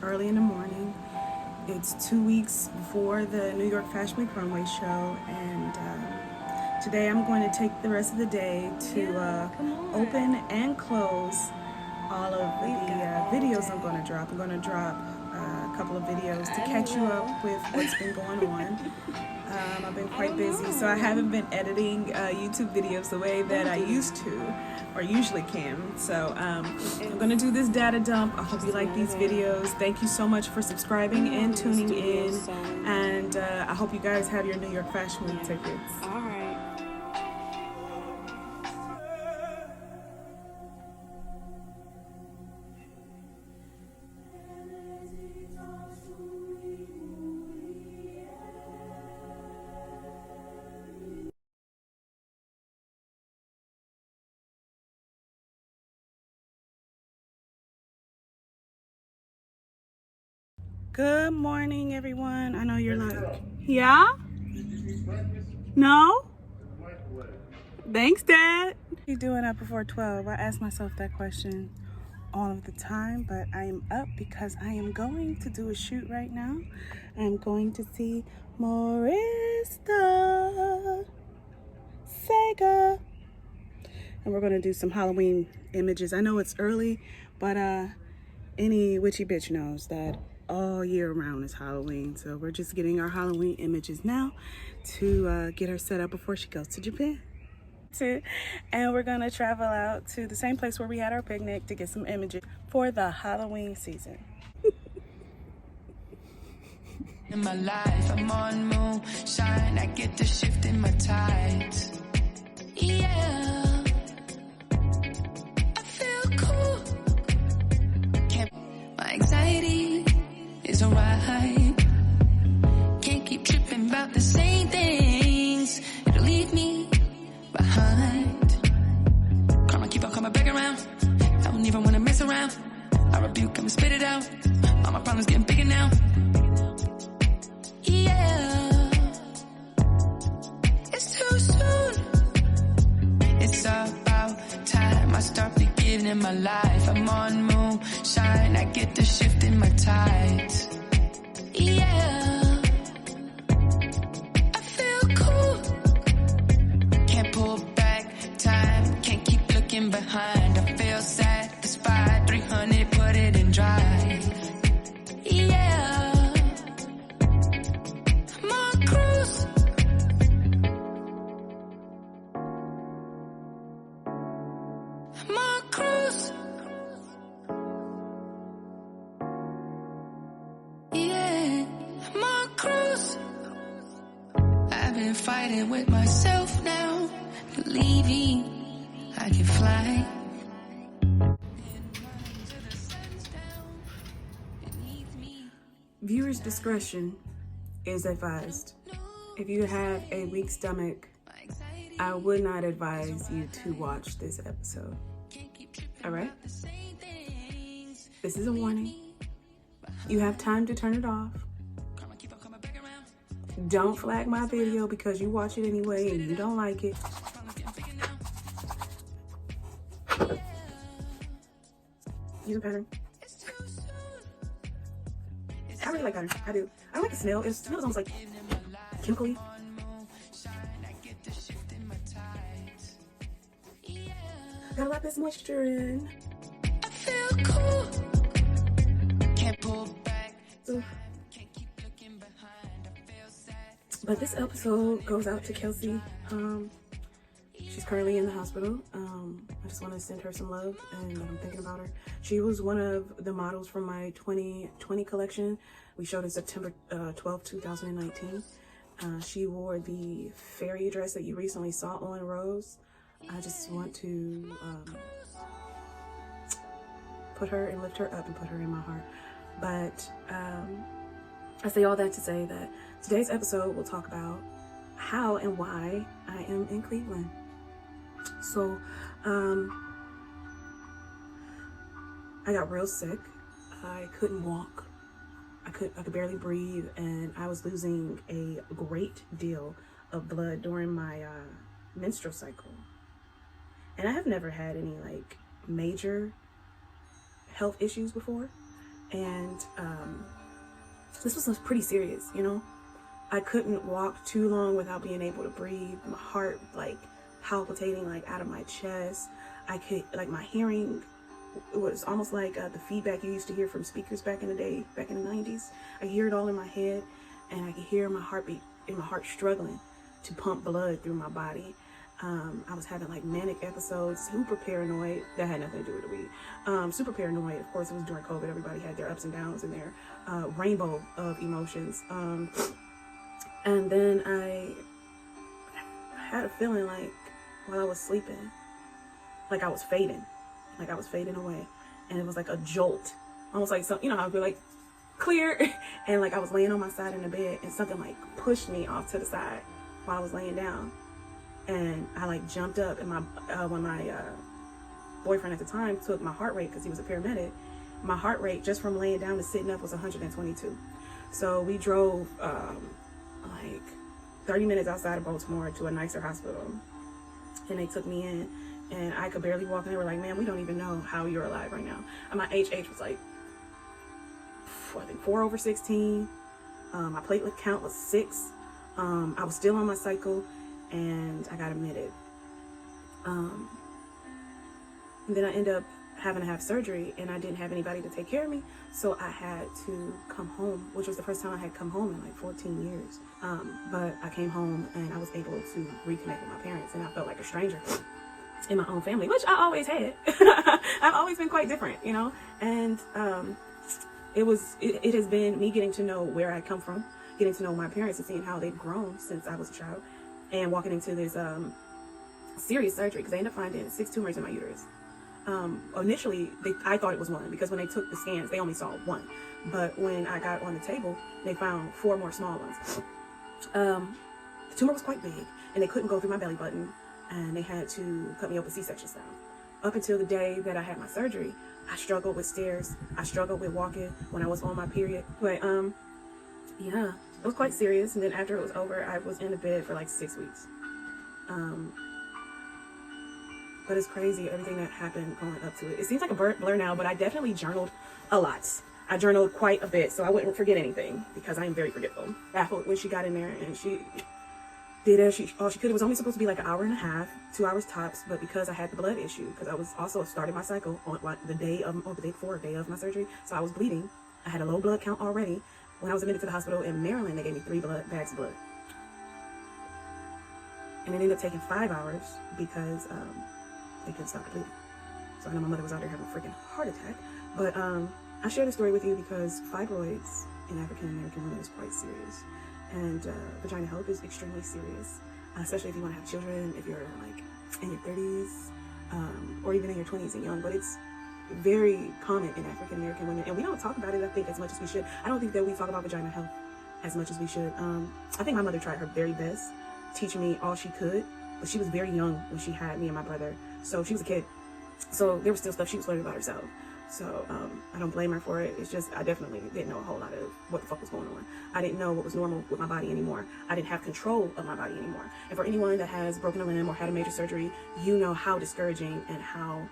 early in the morning. It's 2 weeks before the New York Fashion Week runway show, and today I'm going to take the rest of the day to open and close all of the videos I'm going to drop. I'm going to drop a couple of videos to catch you up with what's been going on. I've been quite busy, so I haven't been editing YouTube videos the way that I used to or usually can. So I'm going to do this data dump. I hope you like these videos. Thank you so much for subscribing and tuning in. And I hope you guys have your New York Fashion Week tickets. All right. Good morning, everyone. I know you're like, yeah? No? Thanks, Dad. What are you doing up before 12? I ask myself that question all of the time, but I am up because I am going to do a shoot right now. I'm going to see Marrista, Sega, and we're going to do some Halloween images. I know it's early, but any witchy bitch knows that all year round is Halloween. So we're just getting our Halloween images now to get her set up before she goes to Japan. And we're gonna travel out to the same place where we had our picnic to get some images for the Halloween season. In my life, I'm on moonshine. I get the shift in my tides. Yeah, I feel cool. My anxiety is alright. Can't keep tripping about the same things. It'll leave me behind. Karma keep on coming back around. I don't even wanna mess around. I rebuke and spit it out. All my problems getting bigger now. Yeah, it's too soon. It's about time I start beginning my life. I'm on moonshine. I get the shift in my tides. Yeah, I feel cool. Can't pull back time. Can't keep looking behind. I feel satisfied. 300, put it in drive. Yeah, I'm on cruise. I'm on cruise. Yeah, I'm on cruise. I've been fighting with myself now, believing I can fly. Viewers' discretion is advised. If you have a weak stomach, I would not advise you to watch this episode. All right? This is a warning. You have time to turn it off. Don't flag my video because you watch it anyway and you don't like it. Use a pattern. I really like pattern. I do. I like the smell. It smells almost like chemically. Gotta let this moisture in. I feel cool. Can't pull back. Oof. But this episode goes out to Kelsey. She's currently in the hospital. I just want to send her some love, and I'm thinking about her. She was one of the models from my 2020 collection. We showed in September 12, 2019. She wore the fairy dress that you recently saw on Rose. I just want to put her and lift her up and put her in my heart. But I say all that to say that today's episode will talk about how and why I am in Cleveland. So I got real sick. I couldn't walk. I could barely breathe, and I was losing a great deal of blood during my menstrual cycle. And I have never had any like major health issues before. And this was pretty serious, you know. I couldn't walk too long without being able to breathe. My heart like palpitating like out of my chest. I could, like, my hearing, it was almost like the feedback you used to hear from speakers back in the day, back in the 90s. I could hear it all in my head, and I could hear my heartbeat and my heart struggling to pump blood through my body. I was having like manic episodes, super paranoid. That had nothing to do with the weed. Super paranoid. Of course, it was during COVID. Everybody had their ups and downs and their rainbow of emotions. And then I had a feeling like while I was sleeping, like I was fading away. And it was like a jolt, almost like some, you know, I'd be like, clear. And like I was laying on my side in the bed, and something like pushed me off to the side while I was laying down. And I like jumped up, and when my boyfriend at the time took my heart rate, because he was a paramedic, my heart rate just from laying down to sitting up was 122. So we drove like 30 minutes outside of Baltimore to a nicer hospital, and they took me in, and I could barely walk, and they were like, man, we don't even know how you're alive right now. And my HH was like, I think 4/16. My platelet count was 6. I was still on my cycle, and I got admitted. And then I ended up having to have surgery, and I didn't have anybody to take care of me, so I had to come home, which was the first time I had come home in like 14 years. But I came home, and I was able to reconnect with my parents, and I felt like a stranger in my own family, which I always had. I've always been quite different, you know. And it has been me getting to know where I come from, getting to know my parents, and seeing how they've grown since I was a child, and walking into this serious surgery, because they ended up finding 6 tumors in my uterus. Initially, I thought it was 1, because when they took the scans, they only saw 1. But when I got on the table, they found 4 more small ones. The tumor was quite big, and they couldn't go through my belly button, and they had to cut me open C-section style. Up until the day that I had my surgery, I struggled with stairs. I struggled with walking when I was on my period. But yeah, it was quite serious. And then after it was over, I was in the bed for like 6 weeks. But it's crazy, everything that happened going up to it. It seems like a blur now, but I definitely journaled a lot. I journaled quite a bit, so I wouldn't forget anything, because I am very forgetful. Baffled when she got in there, and she did all she could. It was only supposed to be like an hour and a half, 2 hours tops, but because I had the blood issue, because I was also starting my cycle on the day of my surgery, so I was bleeding. I had a low blood count already. When I was admitted to the hospital in Maryland, they gave me 3 bags of blood. And it ended up taking 5 hours because they couldn't stop the bleeding. So I know my mother was out there having a freaking heart attack. But I share this story with you because fibroids in African American women is quite serious. And vagina health is extremely serious, especially if you want to have children, if you're like in your 30s, or even in your 20s and young. But it's very common in African American women, and we don't talk about it, I think, as much as we should. I don't think that we talk about vagina health as much as we should. I think my mother tried her very best, teaching me all she could, but she was very young when she had me and my brother, so she was a kid. So there was still stuff she was learning about herself. So I don't blame her for it. It's just I definitely didn't know a whole lot of what the fuck was going on. I didn't know what was normal with my body anymore. I didn't have control of my body anymore. And for anyone that has broken a limb or had a major surgery, you know how discouraging and how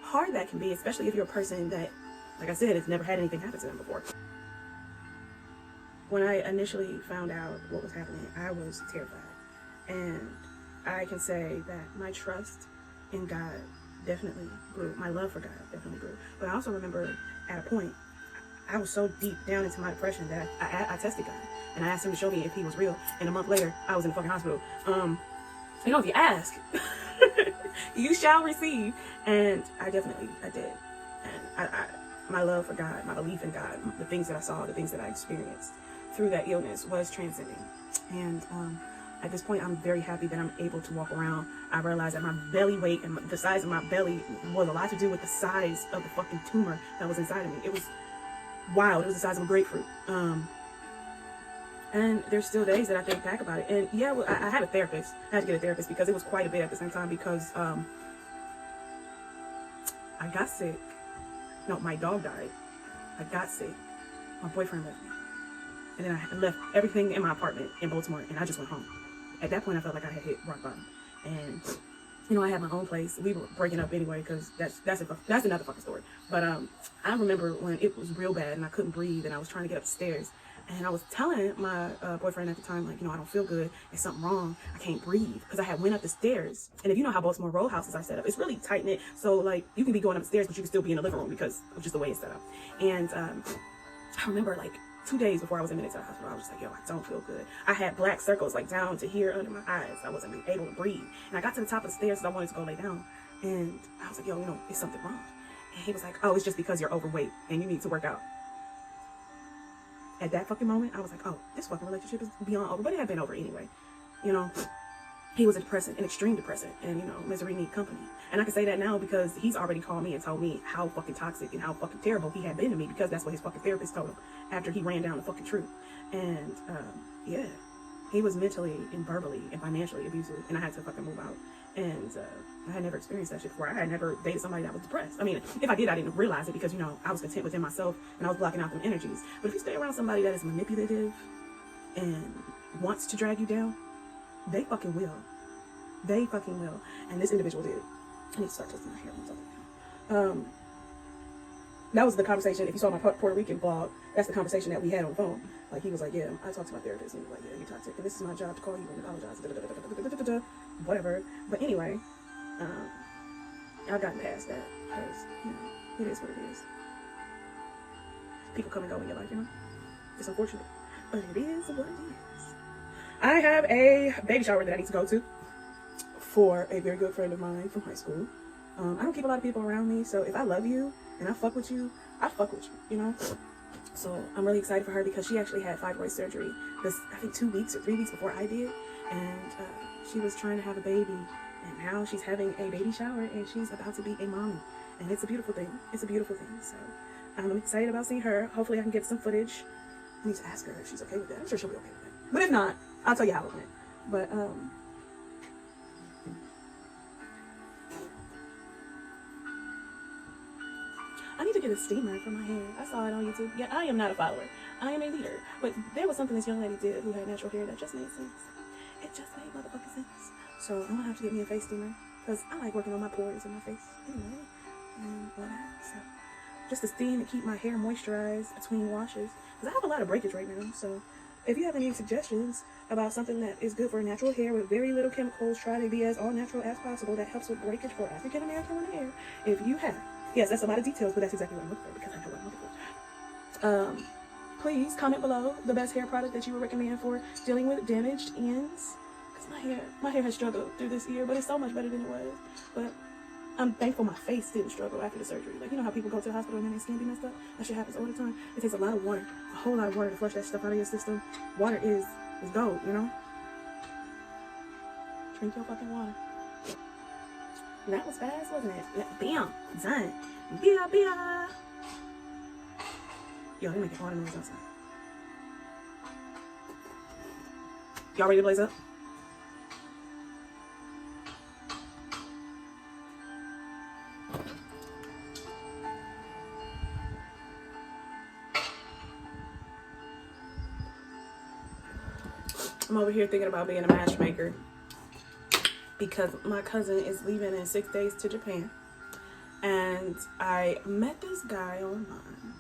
hard that can be, especially if you're a person that, like I said, has never had anything happen to them before. When I initially found out what was happening, I was terrified. And I can say that my trust in God definitely grew. My love for God definitely grew. But I also remember at a point, I was so deep down into my depression that I tested God. And I asked him to show me if he was real. And a month later, I was in the fucking hospital. You know, if you ask, you shall receive. And I did. And my love for God, my belief in God, the things that I saw, the things that I experienced through that illness was transcending. And at this point, I'm very happy that I'm able to walk around. I realized that my belly weight and the size of my belly was a lot to do with the size of the fucking tumor that was inside of me. It was wild. It was the size of a grapefruit. And there's still days that I think back about it. And yeah, well, I had a therapist. I had to get a therapist because it was quite a bit at the same time, because I got sick. No, my dog died. I got sick. My boyfriend left me. And then I left everything in my apartment in Baltimore, and I just went home. At that point, I felt like I had hit rock bottom. And you know, I had my own place. We were breaking up anyway, because that's another fucking story. But I remember when it was real bad and I couldn't breathe and I was trying to get up the stairs. And I was telling my boyfriend at the time, like, you know, I don't feel good. There's something wrong. I can't breathe. Because I had went up the stairs. And if you know how Baltimore row houses are set up, it's really tight-knit. So, like, you can be going upstairs, but you can still be in the living room because of just the way it's set up. And I remember, like, 2 days before I was admitted to the hospital, I was just like, yo, I don't feel good. I had black circles, like, down to here under my eyes. I wasn't able to breathe. And I got to the top of the stairs because I wanted to go lay down. And I was like, yo, you know, is something wrong? And he was like, oh, it's just because you're overweight and you need to work out. At that fucking moment, I was like, oh, this fucking relationship is beyond over. But it had been over anyway. You know, he was a depressant, an extreme depressant. And, you know, misery need company. And I can say that now because he's already called me and told me how fucking toxic and how fucking terrible he had been to me, because that's what his fucking therapist told him after he ran down the fucking truth. And, yeah, he was mentally and verbally and financially abusive. And I had to fucking move out. And I had never experienced that shit before. I had never dated somebody that was depressed. I mean, if I did, I didn't realize it because, you know, I was content within myself and I was blocking out them energies. But if you stay around somebody that is manipulative and wants to drag you down, they fucking will. They fucking will. And this individual did. I need to start twisting my hair on something. That was the conversation. If you saw my Puerto Rican vlog, that's the conversation that we had on the phone. Like, he was like, yeah, I talked to my therapist. And he was like, yeah, you're toxic. And this is my job to call you and apologize. Whatever. But anyway, I've gotten past that because, you know, it is what it is. People come and go in your life, you know. It's unfortunate, but it is what it is. I have a baby shower that I need to go to for a very good friend of mine from high school. I don't keep a lot of people around me, so if I love you and I fuck with you, I fuck with you, you know? So I'm really excited for her because she actually had fibroid surgery this, I think 2 weeks or 3 weeks before I did. And she was trying to have a baby. And now she's having a baby shower and she's about to be a mommy. And it's a beautiful thing. It's a beautiful thing. So I'm excited about seeing her. Hopefully I can get some footage. I need to ask her if she's okay with that. I'm sure she'll be okay with it. But if not, I'll tell you how it went. But I need to get a steamer for my hair. I saw it on YouTube. Yeah, I am not a follower. I am a leader. But there was something this young lady did who had natural hair that just made sense. It just made motherfucking sense. So I'm gonna have to get me a face steamer because I like working on my pores in my face anyway. And whatnot. So just to steam and keep my hair moisturized between washes. Because I have a lot of breakage right now. So if you have any suggestions about something that is good for natural hair with very little chemicals, try to be as all natural as possible, that helps with breakage for African American women hair. If you have, yes, that's a lot of details, but that's exactly what I'm looking for because I know what I'm looking for. Please comment below the best hair product that you would recommend for dealing with damaged ends. Because my hair has struggled through this year, but it's so much better than it was. But I'm thankful my face didn't struggle after the surgery. Like, you know how people go to the hospital and then their skin be messed up? That shit happens all the time. It takes a lot of water, a whole lot of water to flush that stuff out of your system. Water is gold, you know? Drink your fucking water. That was fast, wasn't it? Bam! Done. Bia, bia! Yo, they making all the noise outside. Y'all ready to blaze up? I'm over here thinking about being a matchmaker because my cousin is leaving in 6 days to Japan. And I met this guy online.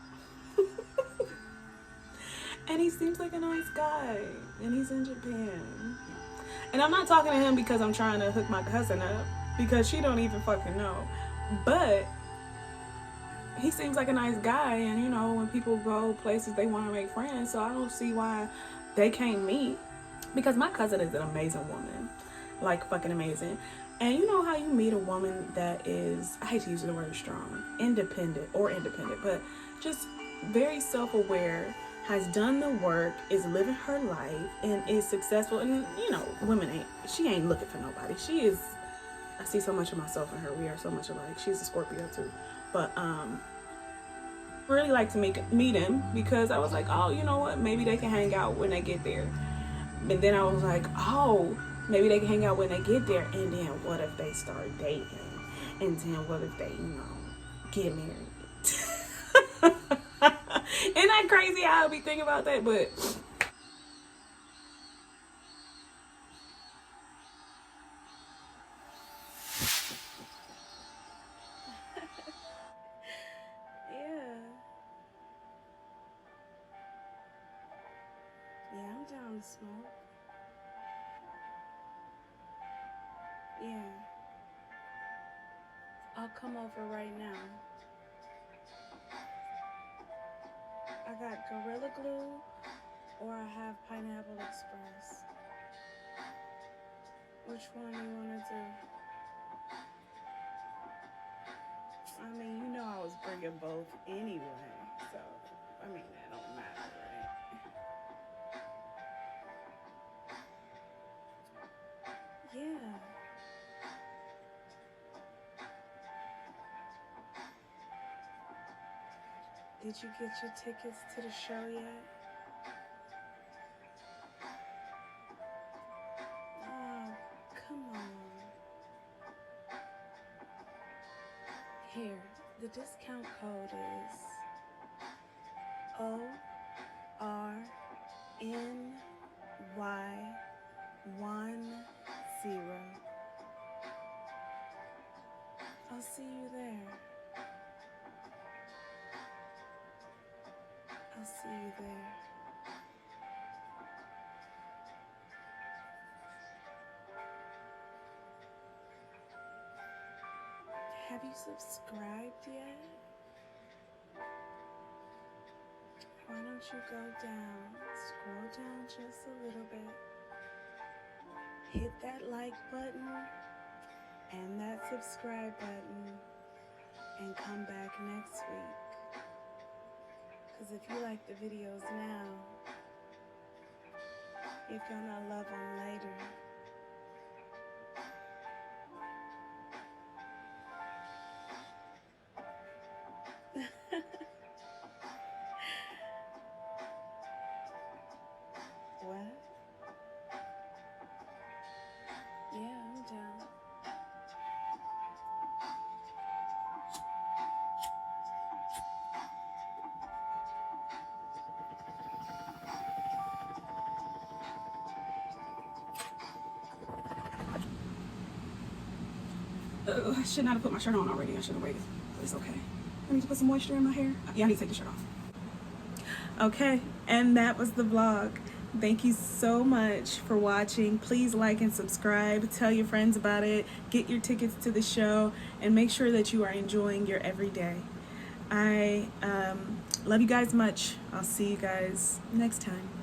And he seems like a nice guy. And he's in Japan. And I'm not talking to him because I'm trying to hook my cousin up. Because she don't even fucking know. But he seems like a nice guy. And, you know, when people go places, they want to make friends. So I don't see why they can't meet. Because my cousin is an amazing woman. Like, fucking amazing. And you know how you meet a woman that is, I hate to use the word strong, independent, but just very self-aware, has done the work, is living her life, and is successful. And, you know, she ain't looking for nobody. She is, I see so much of myself in her. We are so much alike. She's a Scorpio too. But, really like to meet him because I was like, oh, you know what? Maybe they can hang out when they get there. And then I was like, oh, maybe they can hang out when they get there. And then what if they start dating? And then what if they, you know, get married? Isn't that crazy how I be thinking about that? But want smoke? Yeah. I'll come over right now. I got Gorilla Glue or I have Pineapple Express. Which one do you want to do? I mean, you know I was bringing both anyway, so, I mean, that don't matter, right? Yeah. Did you get your tickets to the show yet? Oh, come on. Here, the discount code is ORNY10. I'll see you there. I'll see you there. Have you subscribed yet? Why don't you go down, scroll down just a little bit, hit that like button and that subscribe button, and come back next week. Because if you like the videos now, you're gonna love them later. What? Yeah, I'm down. I should not have put my shirt on already. I should have waited, but it's okay. I need to put some moisture in my hair. Yeah, I need to take the shirt off. Okay, and that was the vlog. Thank you so much for watching. Please like and subscribe. Tell your friends about it. Get your tickets to the show and make sure that you are enjoying your everyday. I love you guys much. I'll see you guys next time.